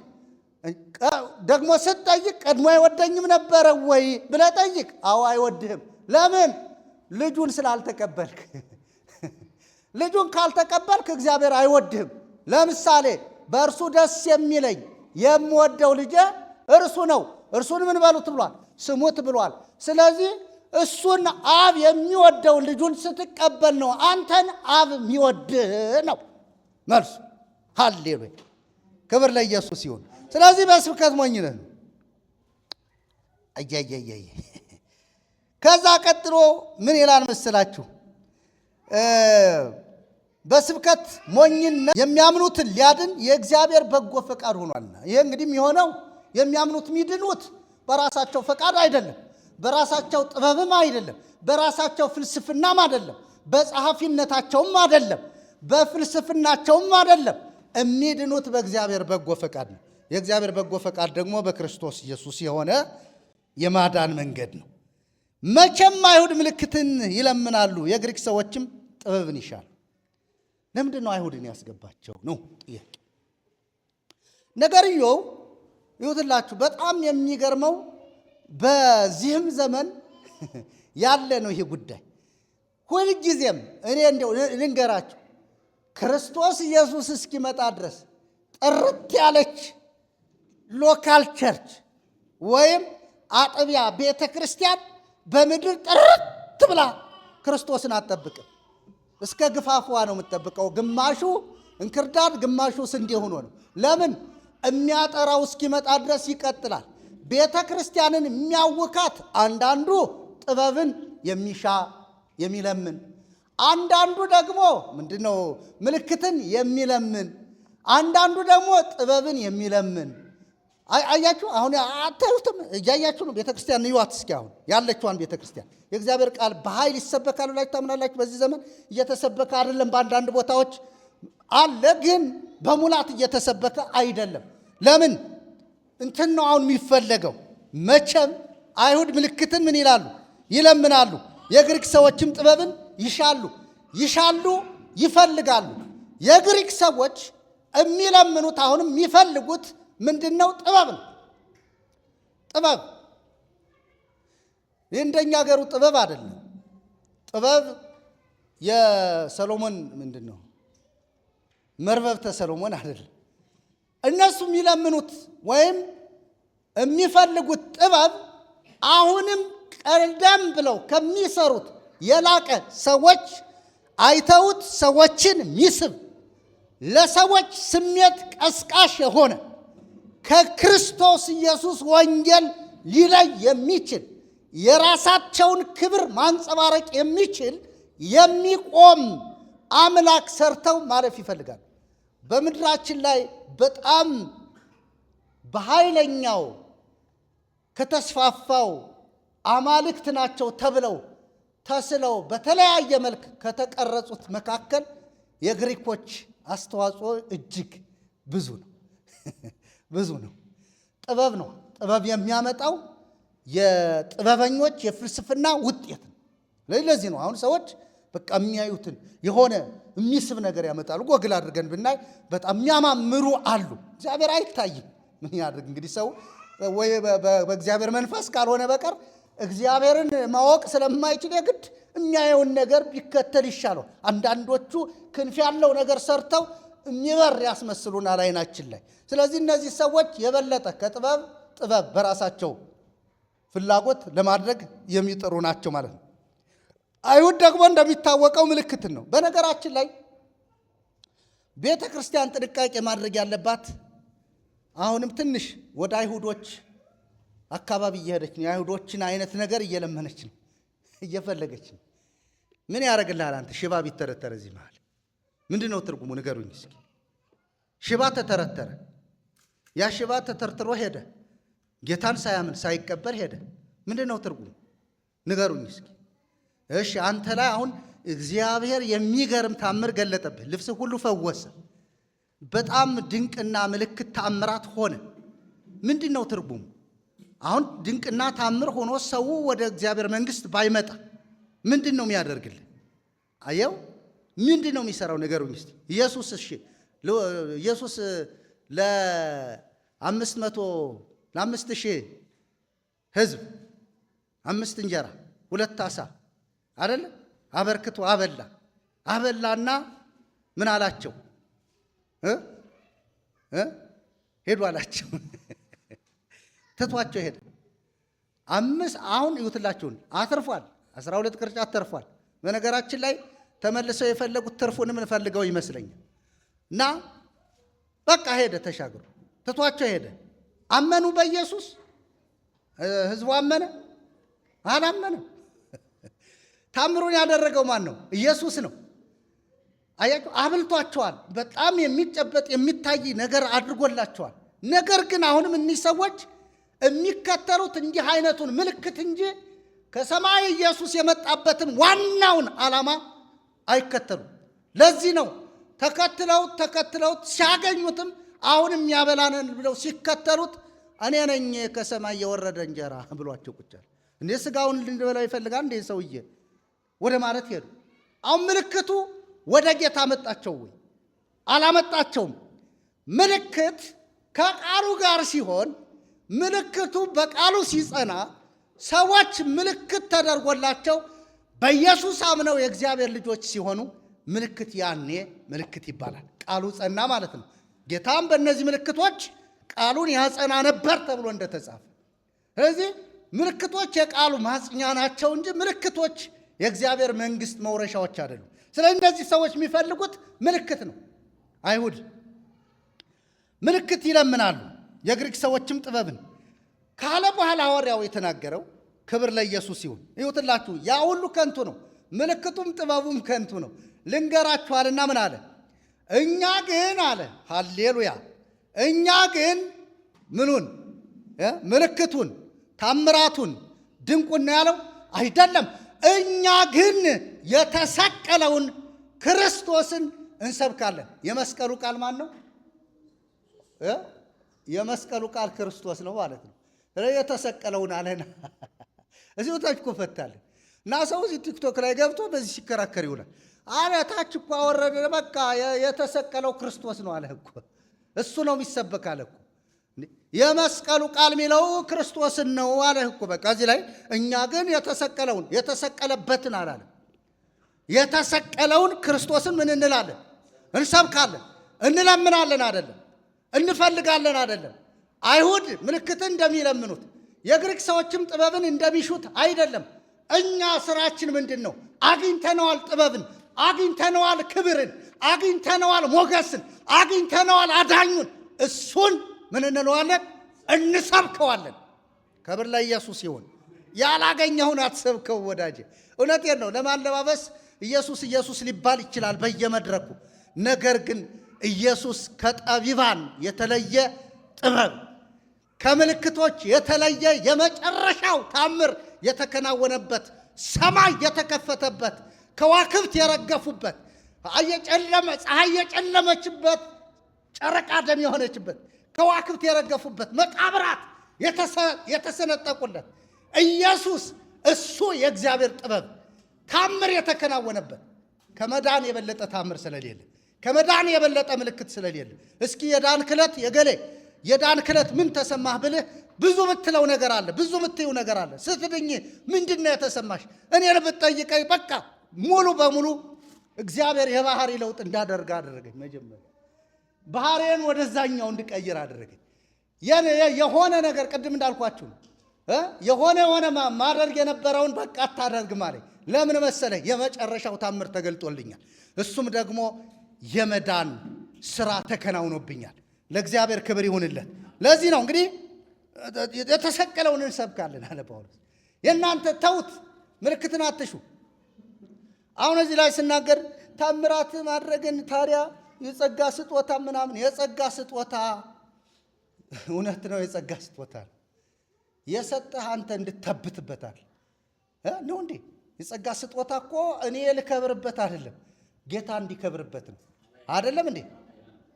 ደግሞ ስትጠይቅ ቀድሞ አይወደኝም ነበረ ወይ ብለህ ጠይቅ። አዎ አይወድህም። ለምን? ልጁን ስላልተቀበልክ። ልጁን ካልተቀበልክ እግዚአብሔር አይወድህም። ለምሳሌ በእርሱ ደስ የሚለኝ የምወደው ልጄ እርሱ ነው፣ እርሱን ምን በሉት ብሏል? ስሙት ብሏል። ስለዚህ እሱን አብ የሚወደው ልጁን ስትቀበል ነው አንተን አብ የሚወድህ ነው መልሱ። ሃሌሉያ፣ ክብር ለኢየሱስ ይሁን። ስለዚህ በስብከት ሞኝ ነህ። አያያያይ ከዛ ቀጥሎ ምን ይላል መሰላችሁ? በስብከት ሞኝነት የሚያምኑትን ሊያድን የእግዚአብሔር በጎ ፈቃድ ሆኗልና። ይሄ እንግዲህ የሚሆነው የሚያምኑት የሚድኑት በራሳቸው ፈቃድ አይደለም፣ በራሳቸው ጥበብም አይደለም፣ በራሳቸው ፍልስፍናም አይደለም፣ በጸሐፊነታቸውም አይደለም፣ በፍልስፍናቸውም አይደለም። የሚድኑት በእግዚአብሔር በጎ ፈቃድ ነው። የእግዚአብሔር በጎ ፈቃድ ደግሞ በክርስቶስ ኢየሱስ የሆነ የማዳን መንገድ ነው። መቼም አይሁድ ምልክትን ይለምናሉ፣ የግሪክ ሰዎችም ጥበብን ይሻሉ። ለምንድን ነው አይሁድን ያስገባቸው ነው ጥያቄ። ነገርየው ይሁትላችሁ በጣም የሚገርመው በዚህም ዘመን ያለ ነው ይሄ ጉዳይ። ሁልጊዜም እኔ እንደው ልንገራችሁ፣ ክርስቶስ ኢየሱስ እስኪመጣ ድረስ ጥርት ያለች ሎካል ቸርች ወይም አጥቢያ ቤተ ክርስቲያን በምድር ጥርት ብላ ክርስቶስን አትጠብቅም። እስከ ግፋፏ ነው የምትጠብቀው። ግማሹ እንክርዳድ፣ ግማሹ ስንዴ ሆኖ ነው። ለምን? የሚያጠራው እስኪመጣ ድረስ ይቀጥላል። ቤተ ክርስቲያንን የሚያውካት አንዳንዱ ጥበብን የሚሻ የሚለምን፣ አንዳንዱ ደግሞ ምንድነው ምልክትን የሚለምን፣ አንዳንዱ ደግሞ ጥበብን የሚለምን። አያችሁ፣ አሁን አታዩትም? እያያችሁ ነው። ቤተ ክርስቲያን ይዋት እስኪ አሁን ያለችዋን ቤተ ክርስቲያን የእግዚአብሔር ቃል በኃይል ይሰበካል ብላችሁ ታምናላችሁ? በዚህ ዘመን እየተሰበከ አይደለም። በአንዳንድ ቦታዎች አለ፣ ግን በሙላት እየተሰበከ አይደለም። ለምን? እንትን ነው አሁን የሚፈለገው። መቼም አይሁድ ምልክትን ምን ይላሉ? ይለምናሉ። የግሪክ ሰዎችም ጥበብን ይሻሉ፣ ይፈልጋሉ። የግሪክ ሰዎች የሚለምኑት አሁንም የሚፈልጉት ምንድን ነው? ጥበብ ነው። ጥበብ እንደኛ ሀገሩ ጥበብ አይደለም። ጥበብ የሰሎሞን ምንድን ነው መርበብተ ሰሎሞን አይደለም። እነሱ የሚለምኑት ወይም የሚፈልጉት ጥበብ አሁንም ቀደም ብለው ከሚሰሩት የላቀ ሰዎች አይተውት ሰዎችን ሚስብ ለሰዎች ስሜት ቀስቃሽ የሆነ ከክርስቶስ ኢየሱስ ወንጌል ሊለይ የሚችል የራሳቸውን ክብር ማንጸባረቅ የሚችል የሚቆም አምላክ ሰርተው ማለፍ ይፈልጋል። በምድራችን ላይ በጣም በኃይለኛው ከተስፋፋው አማልክት ናቸው ተብለው ተስለው በተለያየ መልክ ከተቀረጹት መካከል የግሪኮች አስተዋጽኦ እጅግ ብዙ ነው። ብዙ ነው። ጥበብ ነው። ጥበብ የሚያመጣው የጥበበኞች የፍልስፍና ውጤት ነው። ለዚህ ነው አሁን ሰዎች በቃ የሚያዩትን የሆነ የሚስብ ነገር ያመጣሉ። ጎግል አድርገን ብናይ በጣም የሚያማምሩ አሉ። እግዚአብሔር አይታይም። ምን ያድርግ እንግዲህ ሰው ወይ በእግዚአብሔር መንፈስ ካልሆነ በቀር እግዚአብሔርን ማወቅ ስለማይችል የግድ የሚያየውን ነገር ቢከተል ይሻለው። አንዳንዶቹ ክንፍ ያለው ነገር ሰርተው የሚበር ያስመስሉናል አይናችን ላይ። ስለዚህ እነዚህ ሰዎች የበለጠ ጥበብ በራሳቸው ፍላጎት ለማድረግ የሚጥሩ ናቸው ማለት ነው። አይሁድ ደግሞ እንደሚታወቀው ምልክትን ነው። በነገራችን ላይ ቤተ ክርስቲያን ጥንቃቄ ማድረግ ያለባት አሁንም ትንሽ ወደ አይሁዶች አካባቢ እየሄደች ነው። የአይሁዶችን አይነት ነገር እየለመነች ነው፣ እየፈለገች ነው። ምን ያደርግልሃል አንተ? ሽባ ቢተረተረ እዚህ መሃል ምንድን ነው ትርጉሙ? ንገሩኝ እስኪ። ሽባ ተተረተረ። ያ ሽባ ተተርትሮ ሄደ። ጌታን ሳያምን ሳይቀበል ሄደ። ምንድን ነው ትርጉሙ? ንገሩኝ እስኪ። እሺ አንተ ላይ አሁን እግዚአብሔር የሚገርም ታምር ገለጠብህ። ልብስ ሁሉ ፈወሰ። በጣም ድንቅና ምልክት ታምራት ሆነ። ምንድን ነው ትርጉሙ? አሁን ድንቅና ታምር ሆኖ ሰው ወደ እግዚአብሔር መንግሥት ባይመጣ ምንድን ነው የሚያደርግልህ? አየው፣ ምንድን ነው የሚሰራው? ንገሩኝ እስቲ። ኢየሱስ ለ5,000 ሕዝብ 5 እንጀራ 2 ዓሣ አይደለ አበርክቶ አበላና ምን አላቸው? ሄዱ አላቸው። ትቷቸው ሄደ። አሁን ይውትላችሁን አትርፏል። 12 ቅርጫት ተርፏል። በነገራችን ላይ ተመልሰው የፈለጉት ትርፉንም እንፈልገው ይመስለኛል። እና በቃ ሄደ፣ ተሻግሮ ትቷቸው ሄደ። አመኑ በኢየሱስ። ህዝቡ አመነ? አላመነም። ታምሩን ያደረገው ማን ነው? ኢየሱስ ነው። አያችሁ፣ አብልቷቸዋል። በጣም የሚጨበጥ የሚታይ ነገር አድርጎላቸዋል። ነገር ግን አሁንም እኒህ ሰዎች የሚከተሉት እንዲህ አይነቱን ምልክት እንጂ ከሰማይ ኢየሱስ የመጣበትን ዋናውን ዓላማ አይከተሉም። ለዚህ ነው ተከትለውት ሲያገኙትም አሁንም ያበላንን ብለው ሲከተሉት እኔ ነኝ ከሰማይ የወረደ እንጀራ ብሏቸው ቁጫል። እንዴ ስጋውን ልንበላው ይፈልጋል እንዴ ሰውዬ ወደ ማለት ሄዱ። አሁን ምልክቱ ወደ ጌታ መጣቸው ወይ? አላመጣቸውም። ምልክት ከቃሉ ጋር ሲሆን፣ ምልክቱ በቃሉ ሲጸና፣ ሰዎች ምልክት ተደርጎላቸው በኢየሱስ አምነው የእግዚአብሔር ልጆች ሲሆኑ ምልክት ያኔ ምልክት ይባላል። ቃሉ ጸና ማለት ነው። ጌታም በእነዚህ ምልክቶች ቃሉን ያጸና ነበር ተብሎ እንደተጻፈ። ስለዚህ ምልክቶች የቃሉ ማጽኛ ናቸው እንጂ ምልክቶች የእግዚአብሔር መንግሥት መውረሻዎች አይደሉም። ስለዚህ እነዚህ ሰዎች የሚፈልጉት ምልክት ነው። አይሁድ ምልክት ይለምናሉ፣ የግሪክ ሰዎችም ጥበብን ካለ በኋላ ሐዋርያው የተናገረው ክብር ለኢየሱስ ይሁን። ይሁትላችሁ ያ ሁሉ ከንቱ ነው፣ ምልክቱም ጥበቡም ከንቱ ነው። ልንገራችኋልና ምን አለ? እኛ ግን አለ፣ ሃሌሉያ፣ እኛ ግን ምኑን? ምልክቱን፣ ታምራቱን፣ ድንቁን ነው ያለው አይደለም። እኛ ግን የተሰቀለውን ክርስቶስን እንሰብካለን። የመስቀሉ ቃል ማን ነው? የመስቀሉ ቃል ክርስቶስ ነው ማለት ነው። የተሰቀለውን አለና እዚህ ታች እኮ ፈታለን እና ሰው እዚህ ቲክቶክ ላይ ገብቶ በዚህ ሲከራከር ይውላል። አረ ታች እኮ አወረደ፣ በቃ የተሰቀለው ክርስቶስ ነው አለ እኮ። እሱ ነው የሚሰበክ አለ እኮ። የመስቀሉ ቃል የሚለው ክርስቶስን ነው አለ እኮ። በቃ እዚህ ላይ እኛ ግን የተሰቀለውን የተሰቀለበትን አላለም። የተሰቀለውን ክርስቶስን ምን እንላለን? እንሰብካለን። እንለምናለን አይደለም፣ እንፈልጋለን አይደለም። አይሁድ ምልክትን እንደሚለምኑት የግሪክ ሰዎችም ጥበብን እንደሚሹት አይደለም። እኛ ስራችን ምንድን ነው? አግኝተነዋል፣ ጥበብን አግኝተነዋል፣ ክብርን አግኝተነዋል፣ ሞገስን አግኝተነዋል፣ አዳኙን። እሱን ምን እንለዋለን? እንሰብከዋለን። ክብር ለኢየሱስ ይሁን። ያላገኘውን አትሰብከው ወዳጄ። እውነቴን ነው። ለማለባበስ ኢየሱስ ኢየሱስ ሊባል ይችላል በየመድረኩ። ነገር ግን ኢየሱስ ከጠቢባን የተለየ ጥበብ፣ ከምልክቶች የተለየ የመጨረሻው ታምር የተከናወነበት፣ ሰማይ የተከፈተበት፣ ከዋክብት የረገፉበት፣ ፀሐይ የጨለመችበት፣ ጨረቃ ደም የሆነችበት፣ ከዋክብት የረገፉበት፣ መቃብራት የተሰነጠቁለት ኢየሱስ እሱ የእግዚአብሔር ጥበብ ታምር የተከናወነበት። ከመዳን የበለጠ ታምር ስለሌለ፣ ከመዳን የበለጠ ምልክት ስለሌለ። እስኪ የዳን ክለት የገሌ የዳን ክለት ምን ተሰማህ ብልህ ብዙ ምትለው ነገር አለ፣ ብዙ ምትዩ ነገር አለ። ስትድኝ ምንድን ነው የተሰማሽ? እኔን ብትጠይቀኝ በቃ ሙሉ በሙሉ እግዚአብሔር የባህሪ ለውጥ እንዳደርግ አደረገኝ። መጀመሪያ ባህሪን ወደዛኛው እንድቀይር አደረገኝ። የሆነ ነገር ቅድም እንዳልኳችሁ የሆነ ማድረግ የነበረውን በቃ አታደርግም አለኝ። ለምን መሰለህ? የመጨረሻው ታምር ተገልጦልኛል። እሱም ደግሞ የመዳን ስራ ተከናውኖብኛል። ለእግዚአብሔር ክብር ይሁንለት። ለዚህ ነው እንግዲህ የተሰቀለውን እንሰብካለን አለ ጳውሎስ። የእናንተ ተውት፣ ምልክትን አትሹ። አሁን እዚህ ላይ ስናገር ታምራት ማድረግን ታዲያ የጸጋ ስጦታ ምናምን፣ የጸጋ ስጦታ እውነት ነው፣ የጸጋ ስጦታ የሰጠህ አንተ እንድትተብትበታል ነው እንዴ? የጸጋ ስጦታ እኮ እኔ ልከብርበት አይደለም፣ ጌታ እንዲከብርበት ነው። አይደለም እንዴ?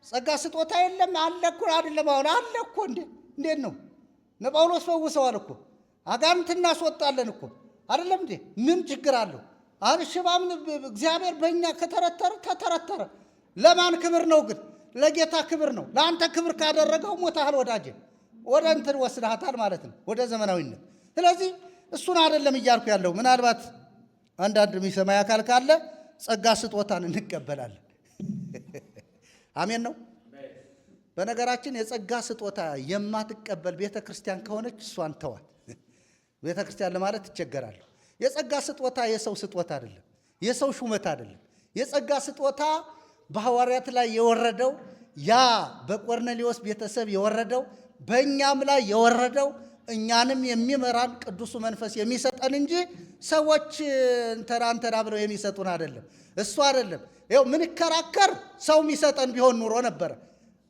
ጸጋ ስጦታ የለም አለ እኮ አይደለም? አሁን አለ እኮ እንዴት ነው? እነ ጳውሎስ ፈውሰዋል እኮ፣ አጋንንት እናስወጣለን እኮ አይደለም እንዴ? ምን ችግር አለው? ሽባም እግዚአብሔር በእኛ ከተረተረ ተተረተረ። ለማን ክብር ነው ግን? ለጌታ ክብር ነው። ለአንተ ክብር ካደረገው ሞታል ወዳጄ፣ ወደ እንትን ወስደሃታል ማለት ነው፣ ወደ ዘመናዊነት። ስለዚህ እሱን አይደለም እያልኩ ያለው። ምናልባት አንዳንድ የሚሰማ አካል ካለ ጸጋ ስጦታን እንቀበላለን። አሜን ነው። በነገራችን የጸጋ ስጦታ የማትቀበል ቤተ ክርስቲያን ከሆነች እሷን ተዋት። ቤተ ክርስቲያን ለማለት ትቸገራለሁ። የጸጋ ስጦታ የሰው ስጦታ አይደለም፣ የሰው ሹመት አይደለም። የጸጋ ስጦታ በሐዋርያት ላይ የወረደው ያ በቆርኔሌዎስ ቤተሰብ የወረደው በእኛም ላይ የወረደው እኛንም የሚመራን ቅዱሱ መንፈስ የሚሰጠን እንጂ ሰዎች እንተና ብለው የሚሰጡን አይደለም። እሱ አይደለም። ይኸው ምንከራከር ሰው የሚሰጠን ቢሆን ኑሮ ነበረ።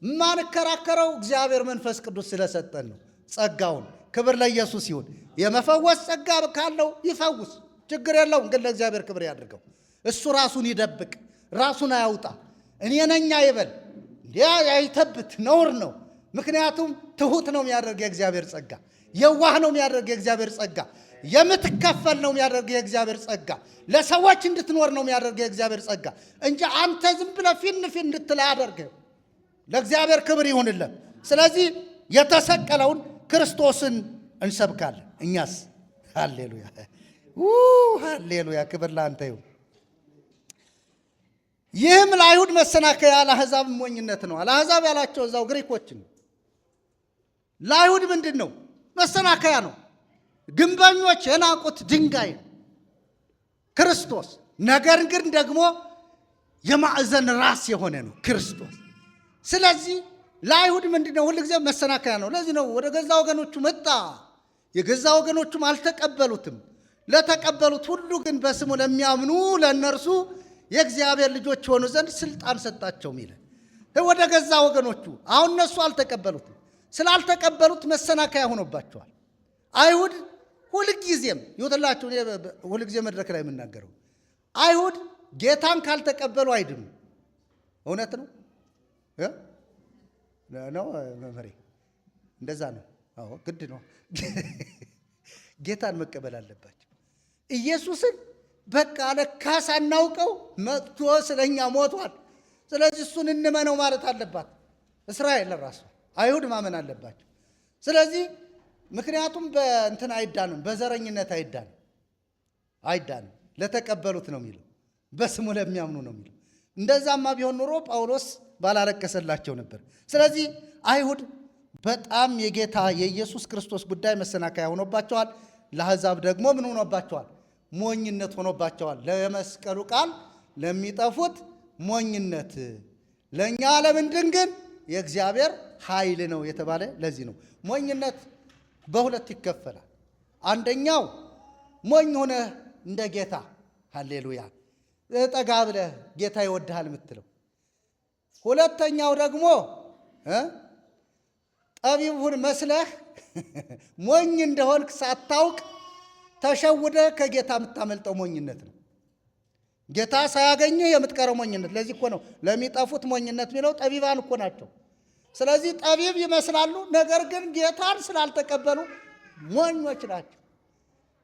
ማንከራከረው እግዚአብሔር መንፈስ ቅዱስ ስለሰጠን ነው። ጸጋውን ክብር ለኢየሱስ ይሁን። የመፈወስ ጸጋ ካለው ይፈውስ፣ ችግር የለውም። ግን ለእግዚአብሔር ክብር ያድርገው። እሱ ራሱን ይደብቅ፣ ራሱን አያውጣ። እኔ ነኝ አይበል፣ አይተብት፣ ነውር ነው። ምክንያቱም ትሁት ነው የሚያደርግ የእግዚአብሔር ጸጋ፣ የዋህ ነው የሚያደርግ የእግዚአብሔር ጸጋ፣ የምትከፈል ነው የሚያደርግ የእግዚአብሔር ጸጋ፣ ለሰዎች እንድትኖር ነው የሚያደርግ የእግዚአብሔር ጸጋ እንጂ አንተ ዝም ብለህ ፊን እንድትል አያደርግህ። ለእግዚአብሔር ክብር ይሁንለት። ስለዚህ የተሰቀለውን ክርስቶስን እንሰብካለን። እኛስ ሃሌሉያ ሃሌሉያ፣ ክብር ለአንተ ይሁን። ይህም ለአይሁድ መሰናከያ ለአሕዛብ ሞኝነት ነው። ለአሕዛብ ያላቸው እዛው ግሪኮችን፣ ለአይሁድ ምንድን ነው? መሰናከያ ነው። ግንበኞች የናቁት ድንጋይ ነው ክርስቶስ። ነገር ግን ደግሞ የማዕዘን ራስ የሆነ ነው ክርስቶስ። ስለዚህ ለአይሁድ ምንድን ነው? ሁልጊዜ መሰናከያ ነው። ለዚህ ነው ወደ ገዛ ወገኖቹ መጣ፣ የገዛ ወገኖቹም አልተቀበሉትም። ለተቀበሉት ሁሉ ግን በስሙ ለሚያምኑ ለእነርሱ የእግዚአብሔር ልጆች የሆኑ ዘንድ ስልጣን ሰጣቸው ሚለ ወደ ገዛ ወገኖቹ። አሁን እነሱ አልተቀበሉትም። ስላልተቀበሉት መሰናከያ ሆኖባቸዋል። አይሁድ ሁልጊዜም ይወትላችሁ፣ ሁልጊዜ መድረክ ላይ የምናገረው አይሁድ ጌታን ካልተቀበሉ አይድኑ። እውነት ነው ነው መመሬ፣ እንደዛ ነው። አዎ ግድ ነው። ጌታን መቀበል አለባቸው። ኢየሱስን በቃ ለካ ሳናውቀው መጥቶ ስለኛ ሞቷል፣ ስለዚህ እሱን እንመነው ማለት አለባት እስራኤል ራሱ። አይሁድ ማመን አለባቸው። ስለዚህ ምክንያቱም በእንትን አይዳንም፣ በዘረኝነት አይዳንም። ለተቀበሉት ነው የሚለው፣ በስሙ ለሚያምኑ ነው የሚለው። እንደዛማ ቢሆን ኑሮ ጳውሎስ ባላለቀሰላቸው ነበር። ስለዚህ አይሁድ በጣም የጌታ የኢየሱስ ክርስቶስ ጉዳይ መሰናከያ ሆኖባቸዋል። ለአሕዛብ ደግሞ ምን ሆኖባቸዋል? ሞኝነት ሆኖባቸዋል። ለመስቀሉ ቃል ለሚጠፉት ሞኝነት፣ ለእኛ ለምንድን ግን የእግዚአብሔር ኃይል ነው የተባለ ለዚህ ነው። ሞኝነት በሁለት ይከፈላል። አንደኛው ሞኝ ሆነ እንደ ጌታ ሃሌሉያ ጠጋ ብለህ ጌታ ይወድሃል የምትለው። ሁለተኛው ደግሞ ጠቢቡን መስለህ ሞኝ እንደሆንክ ሳታውቅ ተሸውደህ ከጌታ የምታመልጠው ሞኝነት ነው። ጌታ ሳያገኝህ የምትቀረው ሞኝነት። ለዚህ እኮ ነው ለሚጠፉት ሞኝነት የሚለው። ጠቢባን እኮ ናቸው። ስለዚህ ጠቢብ ይመስላሉ፣ ነገር ግን ጌታን ስላልተቀበሉ ሞኞች ናቸው።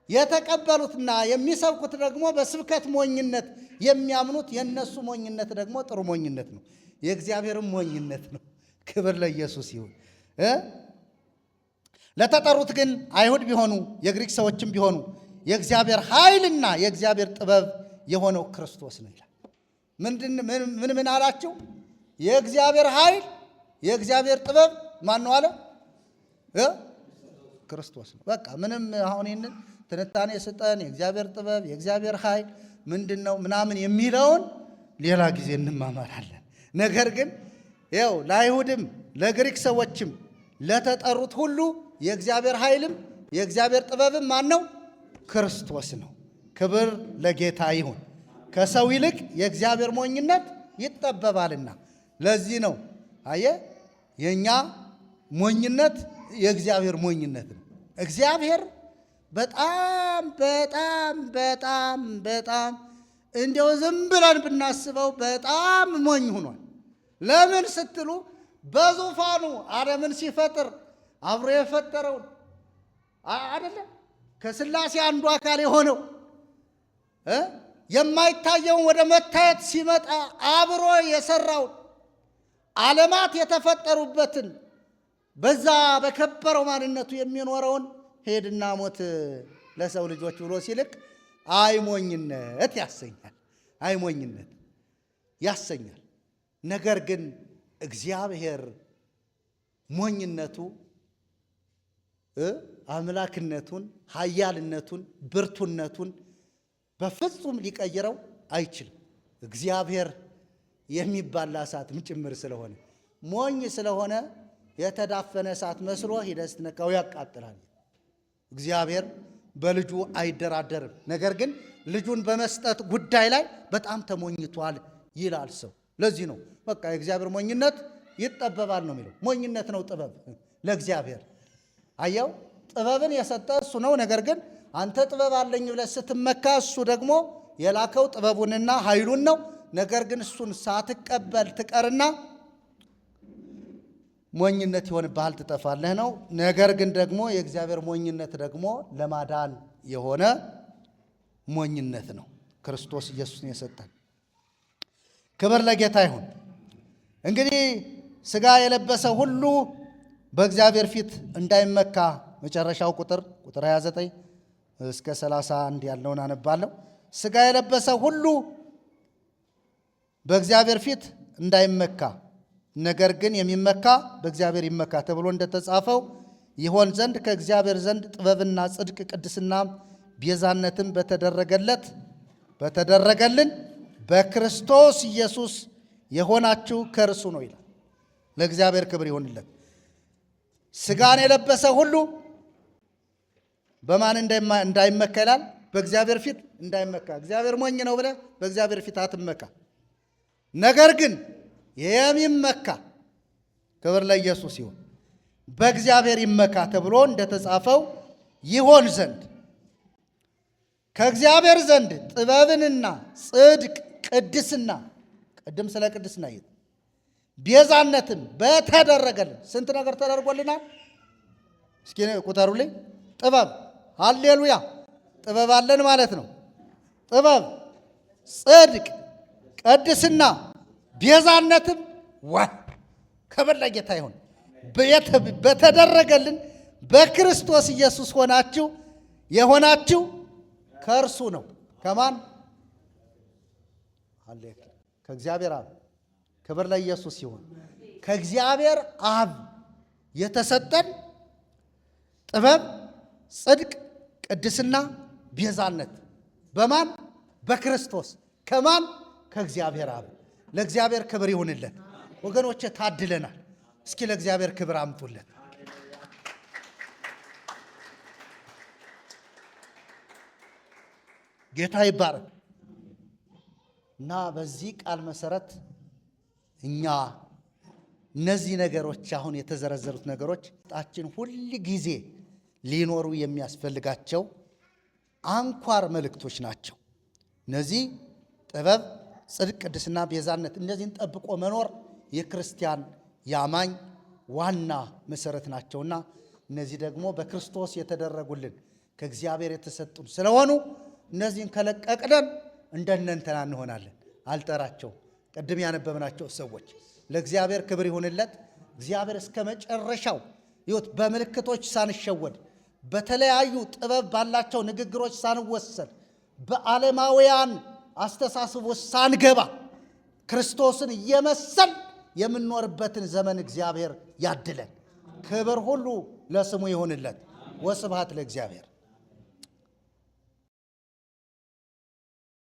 የተቀበሉትና የሚሰብኩት ደግሞ በስብከት ሞኝነት የሚያምኑት የእነሱ ሞኝነት ደግሞ ጥሩ ሞኝነት ነው፣ የእግዚአብሔርም ሞኝነት ነው። ክብር ለኢየሱስ ይሁን። ለተጠሩት ግን አይሁድ ቢሆኑ የግሪክ ሰዎችም ቢሆኑ የእግዚአብሔር ኃይልና የእግዚአብሔር ጥበብ የሆነው ክርስቶስ ነው ይላል። ምን አላቸው? የእግዚአብሔር ኃይል የእግዚአብሔር ጥበብ ማን ነው አለ? ክርስቶስ ነው። በቃ ምንም አሁን ይህንን ትንታኔ ስጠን፣ የእግዚአብሔር ጥበብ የእግዚአብሔር ኃይል ምንድን ነው ምናምን የሚለውን ሌላ ጊዜ እንማማራለን። ነገር ግን ይኸው ለአይሁድም ለግሪክ ሰዎችም ለተጠሩት ሁሉ የእግዚአብሔር ኃይልም የእግዚአብሔር ጥበብም ማን ነው? ክርስቶስ ነው። ክብር ለጌታ ይሁን። ከሰው ይልቅ የእግዚአብሔር ሞኝነት ይጠበባልና። ለዚህ ነው አየ የኛ ሞኝነት የእግዚአብሔር ሞኝነት ነው። እግዚአብሔር በጣም በጣም በጣም በጣም እንዲያው ዝም ብለን ብናስበው በጣም ሞኝ ሆኗል። ለምን ስትሉ በዙፋኑ ዓለምን ሲፈጥር አብሮ የፈጠረውን አይደለም ከሥላሴ አንዱ አካል የሆነው የማይታየውን ወደ መታየት ሲመጣ አብሮ የሰራውን ዓለማት የተፈጠሩበትን በዛ በከበረው ማንነቱ የሚኖረውን ሄድና ሞት ለሰው ልጆች ብሎ ሲልክ አይሞኝነት ያሰኛል። አይሞኝነት ያሰኛል። ነገር ግን እግዚአብሔር ሞኝነቱ አምላክነቱን፣ ኃያልነቱን፣ ብርቱነቱን በፍጹም ሊቀይረው አይችልም። እግዚአብሔር የሚባላ እሳትም ጭምር ስለሆነ ሞኝ ስለሆነ የተዳፈነ እሳት መስሎ ሂደህ ስትነካው ያቃጥላል። እግዚአብሔር በልጁ አይደራደርም። ነገር ግን ልጁን በመስጠት ጉዳይ ላይ በጣም ተሞኝቷል ይላል ሰው። ለዚህ ነው በቃ የእግዚአብሔር ሞኝነት ይጠበባል ነው የሚለው። ሞኝነት ነው ጥበብ ለእግዚአብሔር። አየው ጥበብን የሰጠ እሱ ነው። ነገር ግን አንተ ጥበብ አለኝ ብለህ ስትመካ እሱ ደግሞ የላከው ጥበቡንና ኃይሉን ነው። ነገር ግን እሱን ሳትቀበል ትቀርና ሞኝነት ይሆንብሃል፣ ትጠፋለህ ነው። ነገር ግን ደግሞ የእግዚአብሔር ሞኝነት ደግሞ ለማዳን የሆነ ሞኝነት ነው። ክርስቶስ ኢየሱስን የሰጠን ክብር ለጌታ ይሁን። እንግዲህ ሥጋ የለበሰ ሁሉ በእግዚአብሔር ፊት እንዳይመካ መጨረሻው ቁጥር 29 እስከ 31 ያለውን አነባለሁ። ሥጋ የለበሰ ሁሉ በእግዚአብሔር ፊት እንዳይመካ ነገር ግን የሚመካ በእግዚአብሔር ይመካ ተብሎ እንደተጻፈው ይሆን ዘንድ ከእግዚአብሔር ዘንድ ጥበብና ጽድቅ ቅድስናም ቤዛነትም በተደረገልን በክርስቶስ ኢየሱስ የሆናችሁ ከእርሱ ነው ይላል። ለእግዚአብሔር ክብር ይሆንለት። ሥጋን የለበሰ ሁሉ በማን እንዳይመካ ይላል? በእግዚአብሔር ፊት እንዳይመካ። እግዚአብሔር ሞኝ ነው ብለህ በእግዚአብሔር ፊት አትመካ። ነገር ግን የሚመካ ክብር ለኢየሱስ ይሁን በእግዚአብሔር ይመካ ተብሎ እንደተጻፈው ይሆን ዘንድ ከእግዚአብሔር ዘንድ ጥበብንና ጽድቅ ቅድስና፣ ቅድም ስለ ቅድስና ይል ቤዛነትን በተደረገልን። ስንት ነገር ተደርጎልናል? እስኪ ቁጠሩልኝ። ጥበብ፣ ሃሌሉያ፣ ጥበብ አለን ማለት ነው። ጥበብ፣ ጽድቅ፣ ቅድስና፣ ቤዛነትም ክብር ለጌታ ይሁን በተደረገልን በክርስቶስ ኢየሱስ የሆናችሁ ከእርሱ ነው። ከማን? ከእግዚአብሔር አብ። ክብር ለኢየሱስ ይሁን። ከእግዚአብሔር አብ የተሰጠን ጥበብ፣ ጽድቅ፣ ቅድስና፣ ቤዛነት በማን? በክርስቶስ። ከማን? ከእግዚአብሔር አብ። ለእግዚአብሔር ክብር ይሁንለት። ወገኖቼ ታድለናል። እስኪ ለእግዚአብሔር ክብር አምጡለት። ጌታ ይባረክ እና በዚህ ቃል መሰረት እኛ እነዚህ ነገሮች አሁን የተዘረዘሩት ነገሮች ጣችን ሁል ጊዜ ሊኖሩ የሚያስፈልጋቸው አንኳር መልእክቶች ናቸው። እነዚህ ጥበብ፣ ጽድቅ፣ ቅድስና፣ ቤዛነት እነዚህን ጠብቆ መኖር የክርስቲያን ያማኝ ዋና መሰረት ናቸውና እነዚህ ደግሞ በክርስቶስ የተደረጉልን ከእግዚአብሔር የተሰጡን ስለሆኑ እነዚህን ከለቀቅደን እንደነንተና እንሆናለን። አልጠራቸው ቅድም ያነበብናቸው ሰዎች ለእግዚአብሔር ክብር ይሁንለት። እግዚአብሔር እስከ መጨረሻው ይወት በምልክቶች ሳንሸወድ በተለያዩ ጥበብ ባላቸው ንግግሮች ሳንወሰድ በዓለማውያን አስተሳሰቦች ሳንገባ ክርስቶስን እየመሰል የምንኖርበትን ዘመን እግዚአብሔር ያድለን። ክብር ሁሉ ለስሙ ይሁንለት። ወስብሐት ለእግዚአብሔር።